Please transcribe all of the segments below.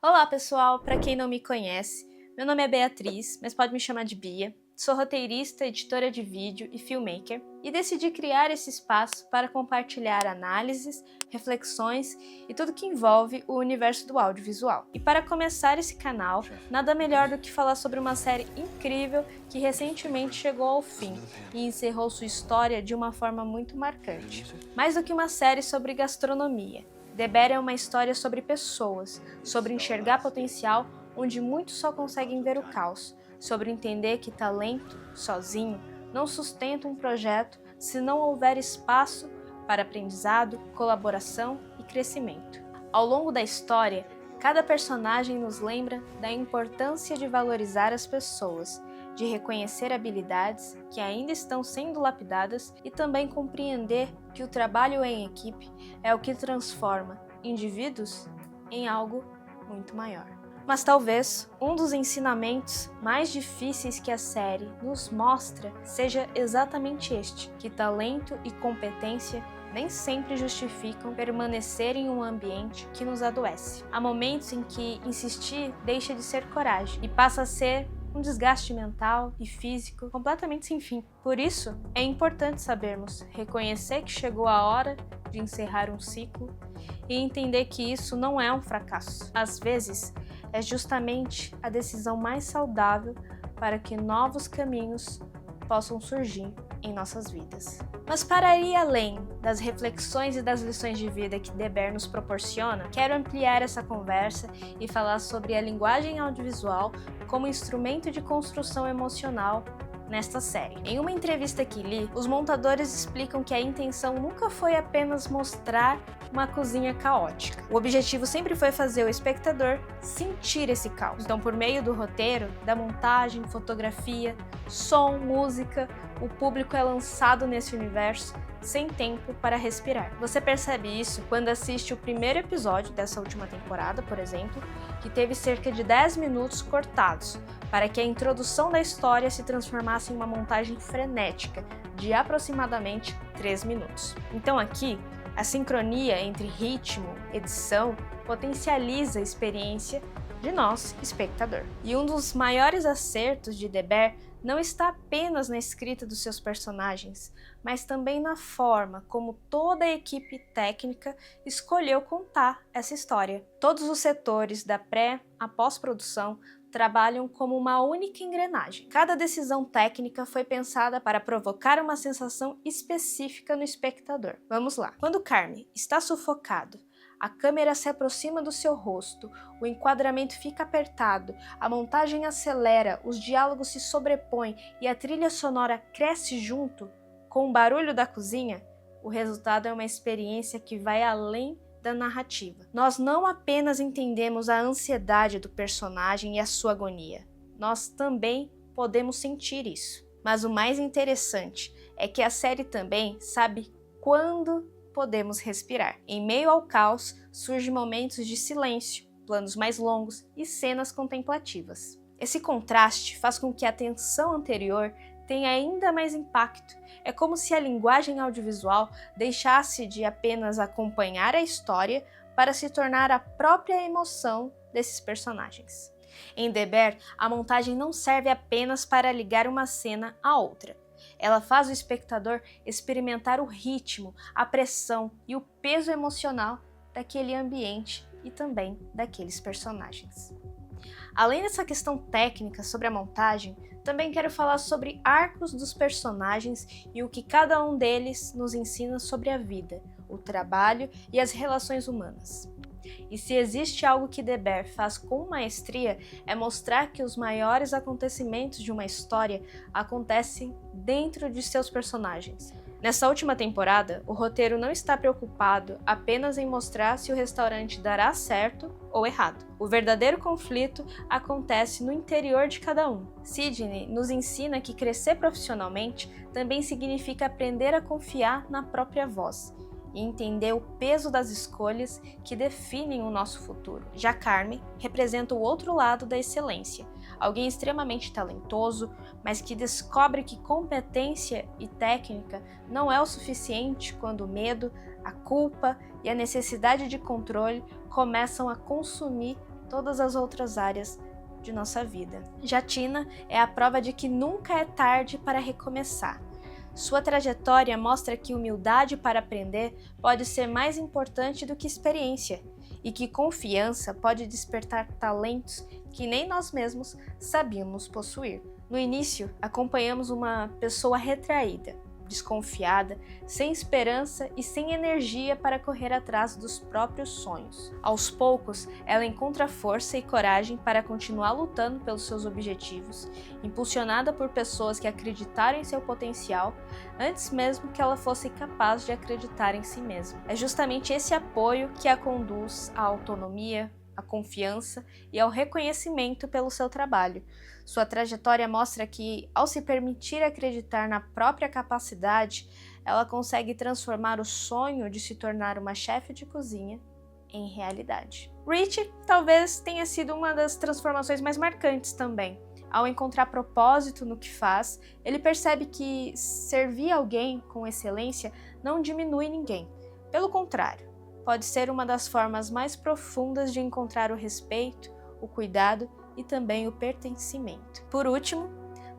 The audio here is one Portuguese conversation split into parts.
Olá pessoal, para quem não me conhece, meu nome é Beatriz, mas pode me chamar de Bia. Sou roteirista, editora de vídeo e filmmaker e decidi criar esse espaço para compartilhar análises, reflexões e tudo que envolve o universo do audiovisual. E para começar esse canal, nada melhor do que falar sobre uma série incrível que recentemente chegou ao fim e encerrou sua história de uma forma muito marcante. Mais do que uma série sobre gastronomia, The Bear é uma história sobre pessoas, sobre enxergar potencial onde muitos só conseguem ver o caos, sobre entender que talento, sozinho, não sustenta um projeto se não houver espaço para aprendizado, colaboração e crescimento. Ao longo da história, cada personagem nos lembra da importância de valorizar as pessoas, de reconhecer habilidades que ainda estão sendo lapidadas e também compreender que o trabalho em equipe é o que transforma indivíduos em algo muito maior. Mas talvez um dos ensinamentos mais difíceis que a série nos mostra seja exatamente este, que talento e competência nem sempre justificam permanecer em um ambiente que nos adoece. Há momentos em que insistir deixa de ser coragem e passa a ser um desgaste mental e físico completamente sem fim. Por isso, é importante sabermos reconhecer que chegou a hora de encerrar um ciclo e entender que isso não é um fracasso. Às vezes, é justamente a decisão mais saudável para que novos caminhos possam surgir em nossas vidas. Mas para ir além das reflexões e das lições de vida que The Bear nos proporciona, quero ampliar essa conversa e falar sobre a linguagem audiovisual como instrumento de construção emocional nesta série. Em uma entrevista que li, os montadores explicam que a intenção nunca foi apenas mostrar uma cozinha caótica. O objetivo sempre foi fazer o espectador sentir esse caos. Então, por meio do roteiro, da montagem, fotografia, som, música, o público é lançado nesse universo sem tempo para respirar. Você percebe isso quando assiste o primeiro episódio dessa última temporada, por exemplo, que teve cerca de 10 minutos cortados, para que a introdução da história se transformasse em uma montagem frenética de aproximadamente 3 minutos. Então aqui, a sincronia entre ritmo e edição potencializa a experiência de nós, espectador. E um dos maiores acertos de The Bear não está apenas na escrita dos seus personagens, mas também na forma como toda a equipe técnica escolheu contar essa história. Todos os setores, da pré à pós-produção, trabalham como uma única engrenagem. Cada decisão técnica foi pensada para provocar uma sensação específica no espectador. Vamos lá. Quando Carmen está sufocado, a câmera se aproxima do seu rosto, o enquadramento fica apertado, a montagem acelera, os diálogos se sobrepõem e a trilha sonora cresce junto com o barulho da cozinha, o resultado é uma experiência que vai além da narrativa. Nós não apenas entendemos a ansiedade do personagem e a sua agonia, nós também podemos sentir isso. Mas o mais interessante é que a série também sabe quando podemos respirar. Em meio ao caos, surgem momentos de silêncio, planos mais longos e cenas contemplativas. Esse contraste faz com que a tensão anterior tenha ainda mais impacto. É como se a linguagem audiovisual deixasse de apenas acompanhar a história para se tornar a própria emoção desses personagens. Em The Bear, a montagem não serve apenas para ligar uma cena à outra. Ela faz o espectador experimentar o ritmo, a pressão e o peso emocional daquele ambiente e também daqueles personagens. Além dessa questão técnica sobre a montagem, também quero falar sobre arcos dos personagens e o que cada um deles nos ensina sobre a vida, o trabalho e as relações humanas. E se existe algo que The Bear faz com maestria, é mostrar que os maiores acontecimentos de uma história acontecem dentro de seus personagens. Nessa última temporada, o roteiro não está preocupado apenas em mostrar se o restaurante dará certo ou errado. O verdadeiro conflito acontece no interior de cada um. Sidney nos ensina que crescer profissionalmente também significa aprender a confiar na própria voz e entender o peso das escolhas que definem o nosso futuro. Já Carmen representa o outro lado da excelência, alguém extremamente talentoso, mas que descobre que competência e técnica não é o suficiente quando o medo, a culpa e a necessidade de controle começam a consumir todas as outras áreas de nossa vida. Já Tina é a prova de que nunca é tarde para recomeçar. Sua trajetória mostra que humildade para aprender pode ser mais importante do que experiência e que confiança pode despertar talentos que nem nós mesmos sabíamos possuir. No início, acompanhamos uma pessoa retraída, desconfiada, sem esperança e sem energia para correr atrás dos próprios sonhos. Aos poucos, ela encontra força e coragem para continuar lutando pelos seus objetivos, impulsionada por pessoas que acreditaram em seu potencial antes mesmo que ela fosse capaz de acreditar em si mesma. É justamente esse apoio que a conduz à autonomia, à confiança e ao reconhecimento pelo seu trabalho. Sua trajetória mostra que, ao se permitir acreditar na própria capacidade, ela consegue transformar o sonho de se tornar uma chefe de cozinha em realidade. Rich talvez tenha sido uma das transformações mais marcantes também. Ao encontrar propósito no que faz, ele percebe que servir alguém com excelência não diminui ninguém. Pelo contrário, pode ser uma das formas mais profundas de encontrar o respeito, o cuidado e também o pertencimento. Por último,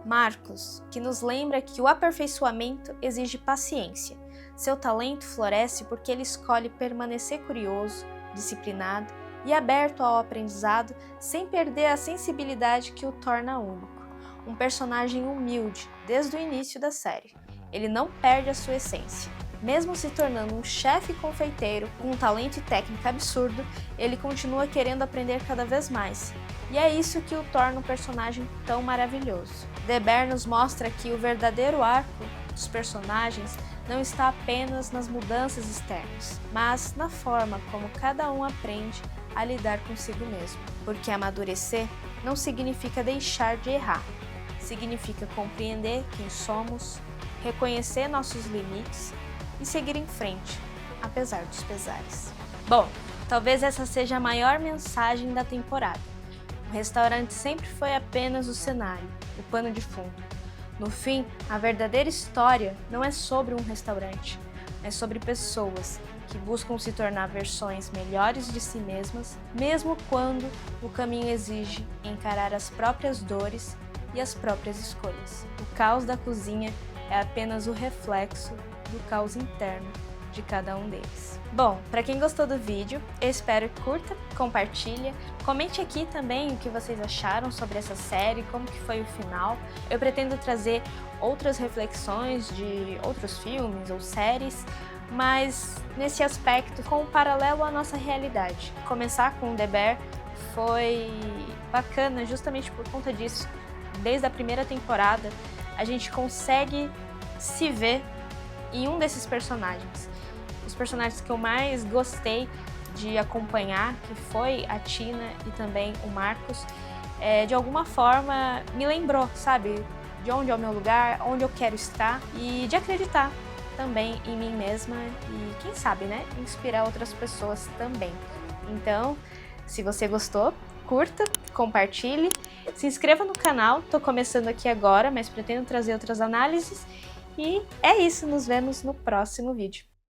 Marcos, que nos lembra que o aperfeiçoamento exige paciência. Seu talento floresce porque ele escolhe permanecer curioso, disciplinado e aberto ao aprendizado sem perder a sensibilidade que o torna único. Um personagem humilde desde o início da série. Ele não perde a sua essência. Mesmo se tornando um chefe confeiteiro com um talento e técnica absurdo, ele continua querendo aprender cada vez mais. E é isso que o torna um personagem tão maravilhoso. The Bear nos mostra que o verdadeiro arco dos personagens não está apenas nas mudanças externas, mas na forma como cada um aprende a lidar consigo mesmo. Porque amadurecer não significa deixar de errar, significa compreender quem somos, reconhecer nossos limites e seguir em frente, apesar dos pesares. Bom, talvez essa seja a maior mensagem da temporada. O restaurante sempre foi apenas o cenário, o pano de fundo. No fim, a verdadeira história não é sobre um restaurante, é sobre pessoas que buscam se tornar versões melhores de si mesmas, mesmo quando o caminho exige encarar as próprias dores e as próprias escolhas. O caos da cozinha é apenas o reflexo do caos interno de cada um deles. Bom, para quem gostou do vídeo, eu espero que curta, compartilha, comente aqui também o que vocês acharam sobre essa série, como que foi o final. Eu pretendo trazer outras reflexões de outros filmes ou séries, mas nesse aspecto com um paralelo à nossa realidade. Começar com The Bear foi bacana justamente por conta disso. Desde a primeira temporada, a gente consegue se ver em um desses personagens. Os personagens que eu mais gostei de acompanhar, que foi a Tina e também o Marcos, de alguma forma me lembrou, sabe, de onde é o meu lugar, onde eu quero estar e de acreditar também em mim mesma e, quem sabe, né, inspirar outras pessoas também. Então, se você gostou, curta, compartilhe, se inscreva no canal, tô começando aqui agora, mas pretendo trazer outras análises. E é isso, nos vemos no próximo vídeo.